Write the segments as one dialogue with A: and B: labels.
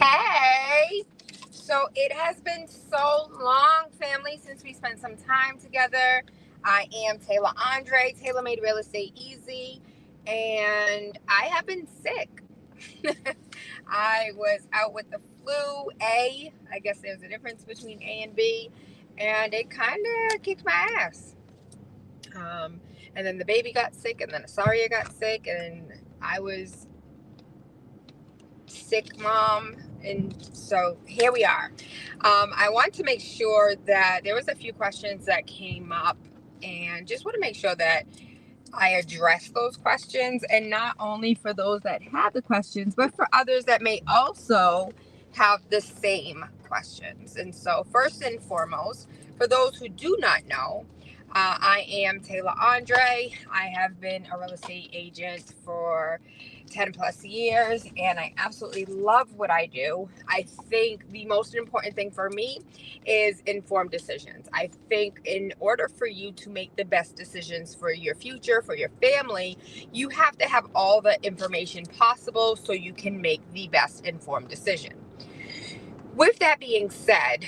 A: Hey, so it has been so long, family, since we spent some time together. I am Tayla André, Taylor Made Real Estate Easy, and I have been sick. I was out with the flu A. I guess there's a difference between A and B, and it kind of kicked my ass. And then the baby got sick, and then Asaria got sick, and I was sick mom, and so here we are. I want to make sure that there was a few questions that came up, and just want to make sure that I address those questions, and not only for those that have the questions, but for others that may also have the same questions. And so first and foremost, for those who do not know, I am Tayla André. I have been a real estate agent for 10 plus years, and I absolutely love what I do. I think the most important thing for me is informed decisions. I think in order for you to make the best decisions for your future, for your family, you have to have all the information possible so you can make the best informed decision. With that being said,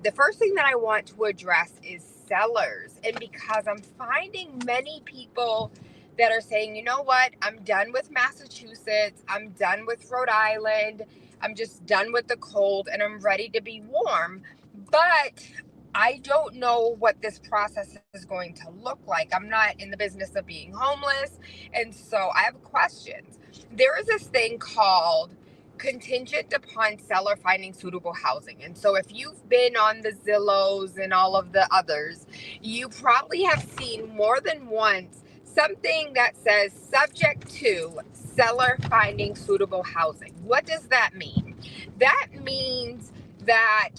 A: the first thing that I want to address is sellers. And because I'm finding many people that are saying, you know what, I'm done with Massachusetts, I'm done with Rhode Island, I'm just done with the cold, and I'm ready to be warm. But I don't know what this process is going to look like. I'm not in the business of being homeless. And so I have questions. There is this thing called contingent upon seller finding suitable housing. And so if you've been on the Zillows and all of the others, you probably have seen more than once something that says subject to seller finding suitable housing. What does that mean? That means that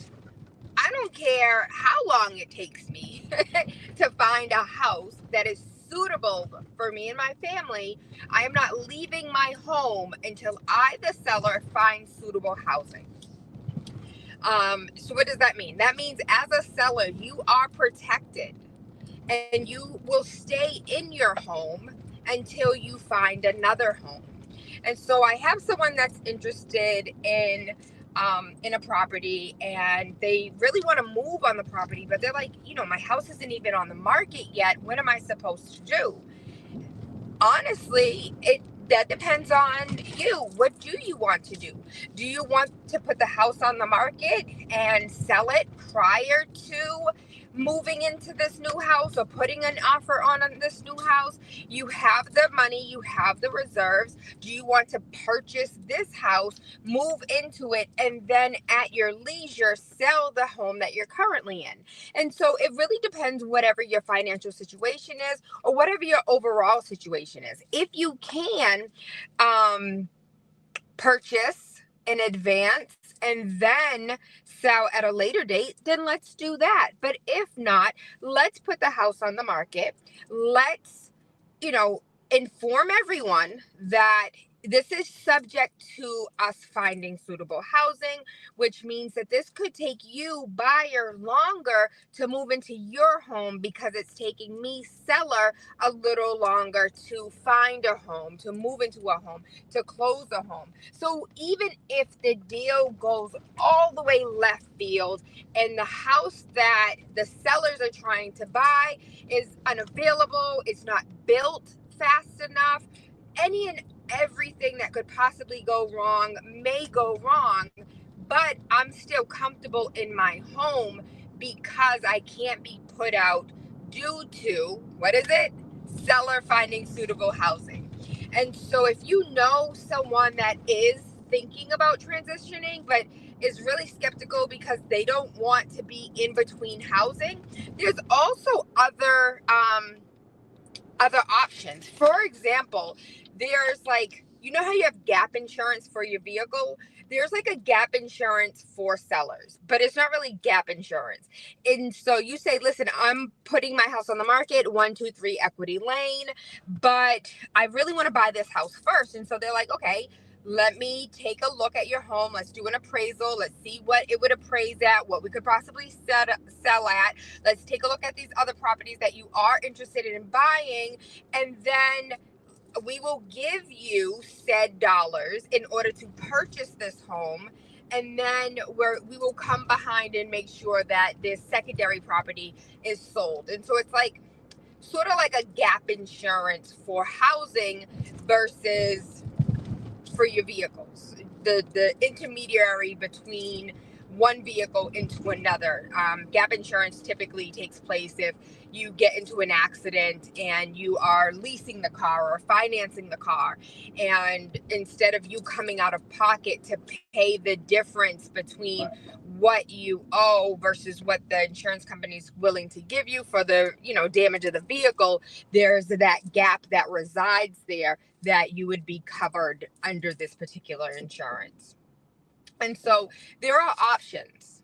A: I don't care how long it takes me to find a house that is suitable for me and my family. I am not leaving my home until I, the seller, find suitable housing. So what does that mean? That means as a seller, you are protected and you will stay in your home until you find another home. And so I have someone that's interested in a property, and they really want to move on the property, but they're like, my house isn't even on the market yet. What am I supposed to do? Honestly, that depends on you. What do you want to do? Do you want to put the house on the market and sell it prior to moving into this new house or putting an offer on this new house? You have the money, you have the reserves. Do you want to purchase this house, move into it, and then at your leisure sell the home that you're currently in? And so it really depends, whatever your financial situation is or whatever your overall situation is. If you can purchase in advance and then sell at a later date, then let's do that. But if not, let's put the house on the market. Let's, inform everyone that this is subject to us finding suitable housing, which means that this could take you, buyer, longer to move into your home because it's taking me, seller, a little longer to find a home, to move into a home, to close a home. So even if the deal goes all the way left field and the house that the sellers are trying to buy is unavailable, it's not built fast enough, any and everything that could possibly go wrong may go wrong, but I'm still comfortable in my home because I can't be put out due to, what is it? Seller finding suitable housing. And so if you know someone that is thinking about transitioning but is really skeptical because they don't want to be in between housing, there's also other options. For example, there's how you have gap insurance for your vehicle? There's a gap insurance for sellers, but it's not really gap insurance. And so you say, listen, I'm putting my house on the market, 123 Equity Lane, but I really want to buy this house first. And so they're like, okay, let me take a look at your home. Let's do an appraisal. Let's see what it would appraise at, what we could possibly sell at. Let's take a look at these other properties that you are interested in buying. And then we will give you said dollars in order to purchase this home and then we will come behind and make sure that this secondary property is sold. And so it's like sort of like a gap insurance for housing versus for your vehicles, the intermediary between one vehicle into another. Gap insurance typically takes place if you get into an accident and you are leasing the car or financing the car, and instead of you coming out of pocket to pay the difference between what you owe versus what the insurance company is willing to give you for the damage of the vehicle, there's that gap that resides there that you would be covered under this particular insurance. And so there are options.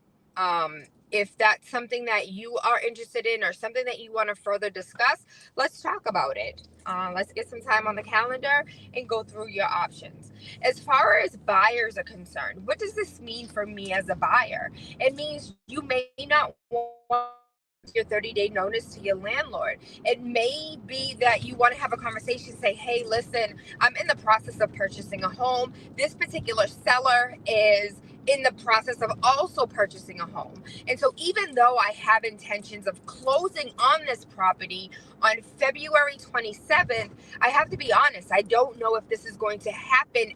A: If that's something that you are interested in or something that you want to further discuss, let's talk about it. Let's get some time on the calendar and go through your options. As far as buyers are concerned, what does this mean for me as a buyer? It means you may not want your 30-day notice to your landlord. It may be that you want to have a conversation, say, hey, listen, I'm in the process of purchasing a home. This particular seller is in the process of also purchasing a home. And so even though I have intentions of closing on this property on February 27th, I have to be honest, I don't know if this is going to happen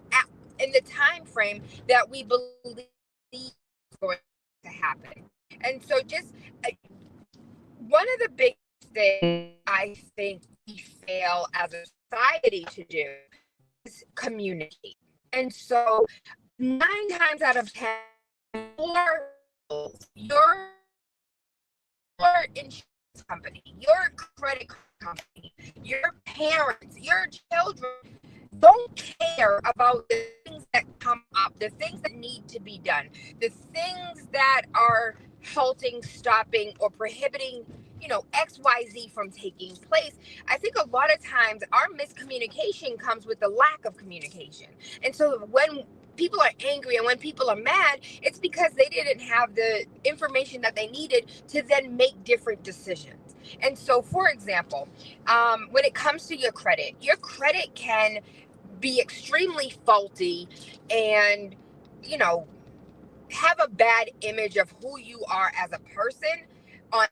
A: in the time frame that we believe is going to happen. And so just one of the big things I think we fail as a society to do is communicate. And so 9 times out of 10, your insurance company, your credit company, your parents, your children don't care about the things that come up, the things that need to be done, the things that are halting, stopping, or prohibiting, XYZ from taking place. I think a lot of times our miscommunication comes with the lack of communication. And so when people are angry and when people are mad, it's because they didn't have the information that they needed to then make different decisions. And so, for example, when it comes to your credit can be extremely faulty and, have a bad image of who you are as a person on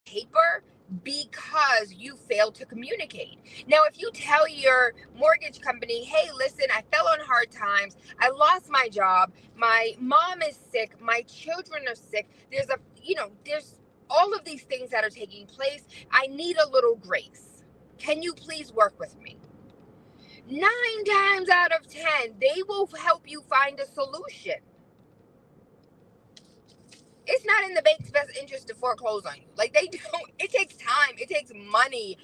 A: paper because you failed to communicate. Now, if you tell your mortgage company, hey, listen, I fell on hard times, I lost my job, my mom is sick, my children are sick, there's all of these things that are taking place, I need a little grace. Can you please work with me? 9 times out of 10, they will help you find a solution. It's not in the bank's best interest to foreclose on you. Like, they don't, it takes time, it takes money.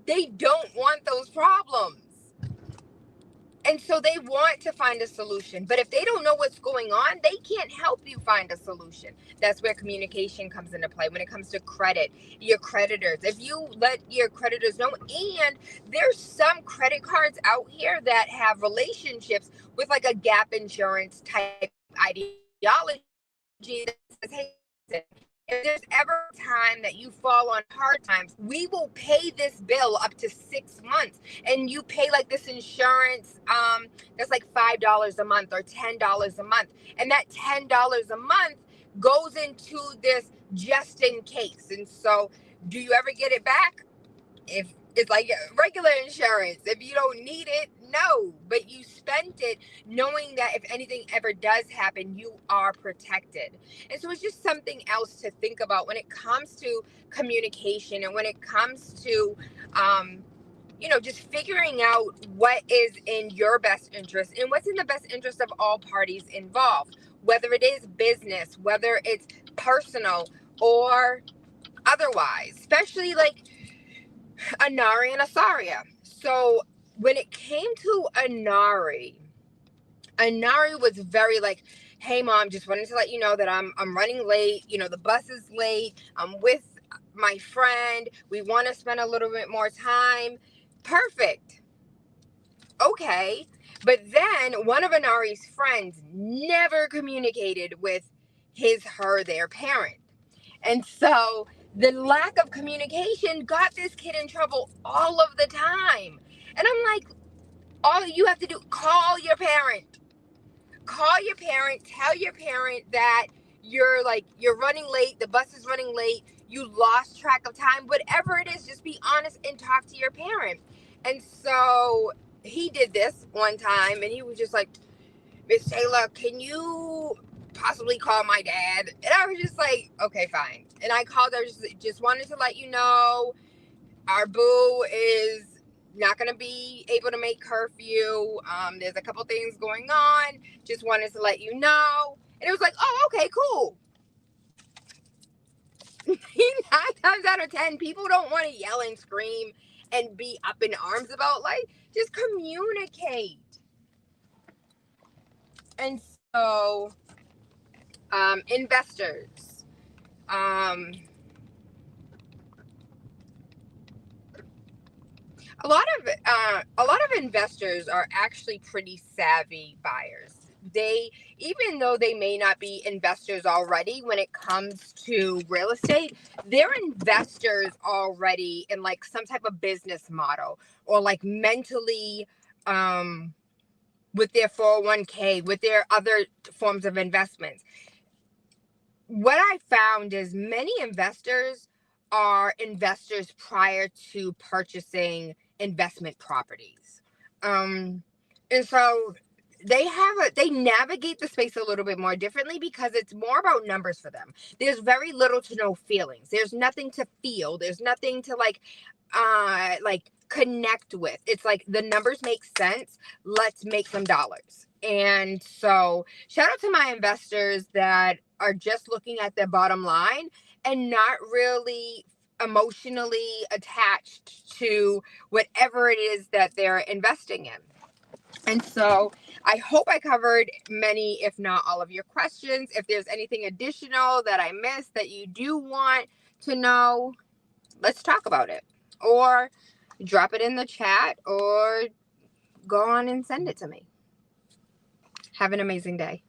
A: They don't want those problems. And so they want to find a solution. But if they don't know what's going on, they can't help you find a solution. That's where communication comes into play. When it comes to credit, your creditors, if you let your creditors know, and there's some credit cards out here that have relationships with like a gap insurance type ideology that says, hey, if there's ever a time that you fall on hard times, we will pay this bill up to 6 months. And you pay like this insurance, that's like $5 a month or $10 a month. And that $10 a month goes into this just in case. And so do you ever get it back? If it's like regular insurance, if you don't need it, no, but you spent it knowing that if anything ever does happen, you are protected. And so it's just something else to think about when it comes to communication and when it comes to, just figuring out what is in your best interest and what's in the best interest of all parties involved, whether it is business, whether it's personal or otherwise, especially like Anari and Asaria. So when it came to Anari was very like, hey mom, just wanted to let you know that I'm running late. The bus is late. I'm with my friend. We want to spend a little bit more time. Perfect. Okay. But then one of Anari's friends never communicated with their parent. And so the lack of communication got this kid in trouble all of the time. And I'm like, all you have to do, call your parent. call your parent, tell your parent that you're running late, the bus is running late, you lost track of time, whatever it is, just be honest and talk to your parent. And so he did this one time, and he was just like, Miss Taylor, can you possibly call my dad? And I was just like, okay, fine. And I called her, just wanted to let you know our boo is not going to be able to make curfew. There's a couple things going on. Just wanted to let you know. And it was like, oh, okay, cool. 9 times out of 10, people don't want to yell and scream and be up in arms about life. Just communicate. And so, investors. A lot of investors are actually pretty savvy buyers. They, even though they may not be investors already when it comes to real estate, they're investors already in like some type of business model, or like mentally, with their 401k, with their other forms of investments. What I found is many investors are investors prior to purchasing investment properties. And so they navigate the space a little bit more differently because it's more about numbers for them. There's very little to no feelings. There's nothing to feel. There's nothing to like connect with. It's like the numbers make sense. Let's make some dollars. And so shout out to my investors that are just looking at their bottom line and not really emotionally attached to whatever it is that they're investing in. And so I hope I covered many, if not all of your questions. If there's anything additional that I missed that you do want to know, let's talk about it. Or drop it in the chat, or go on and send it to me. Have an amazing day.